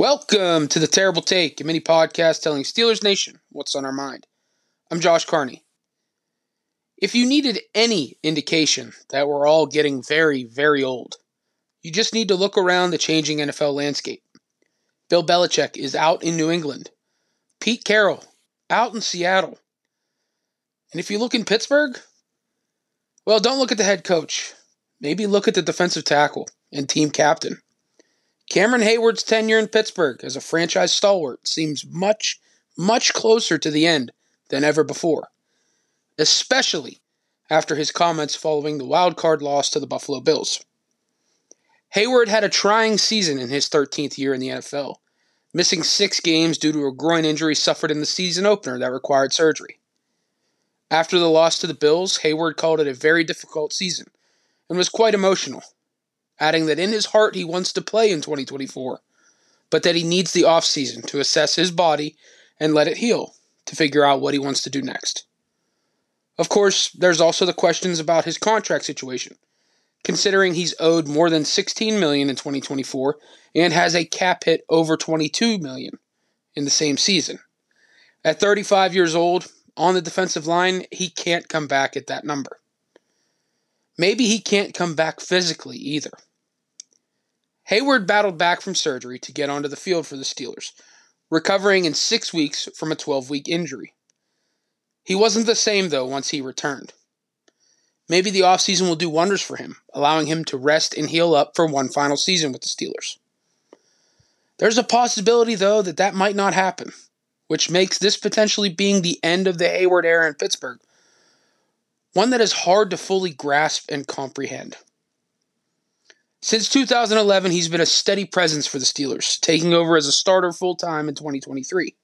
Welcome to the Terrible Take, a mini podcast telling Steelers Nation what's on our mind. I'm Josh Carney. If you needed any indication that we're all getting very, very old, you just need to look around the changing NFL landscape. Bill Belichick is out in New England. Pete Carroll out in Seattle. And if you look in Pittsburgh, well, don't look at the head coach. Maybe look at the defensive tackle and team captain. Cameron Heyward's tenure in Pittsburgh as a franchise stalwart seems much, much closer to the end than ever before, especially after his comments following the wild card loss to the Buffalo Bills. Heyward had a trying season in his 13th year in the NFL, missing 6 games due to a groin injury suffered in the season opener that required surgery. After the loss to the Bills, Heyward called it a very difficult season and was quite emotional, adding that in his heart he wants to play in 2024, but that he needs the offseason to assess his body and let it heal to figure out what he wants to do next. Of course, there's also the questions about his contract situation, considering he's owed more than $16 million in 2024 and has a cap hit over $22 million in the same season. At 35 years old, on the defensive line, he can't come back at that number. Maybe he can't come back physically either. Heyward battled back from surgery to get onto the field for the Steelers, recovering in 6 weeks from a 12-week injury. He wasn't the same, though, once he returned. Maybe the offseason will do wonders for him, allowing him to rest and heal up for one final season with the Steelers. There's a possibility, though, that might not happen, which makes this potentially being the end of the Heyward era in Pittsburgh one that is hard to fully grasp and comprehend. Since 2011, he's been a steady presence for the Steelers, taking over as a starter full-time in 2023.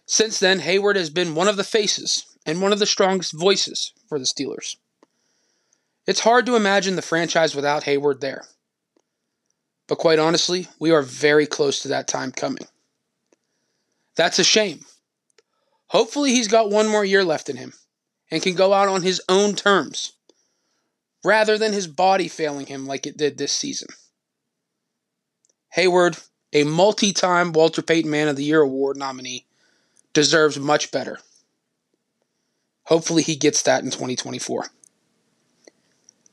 Since then, Heyward has been one of the faces and one of the strongest voices for the Steelers. It's hard to imagine the franchise without Heyward there. But quite honestly, we are very close to that time coming. That's a shame. Hopefully he's got one more year left in him and can go out on his own terms, rather than his body failing him like it did this season. Heyward, a multi-time Walter Payton Man of the Year award nominee, deserves much better. Hopefully he gets that in 2024.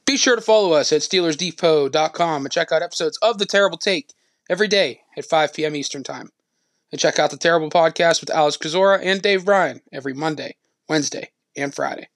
Be sure to follow us at SteelersDepot.com and check out episodes of The Terrible Take every day at 5 p.m. Eastern Time. And check out The Terrible Podcast with Alex Kozora and Dave Bryan every Monday, Wednesday, and Friday.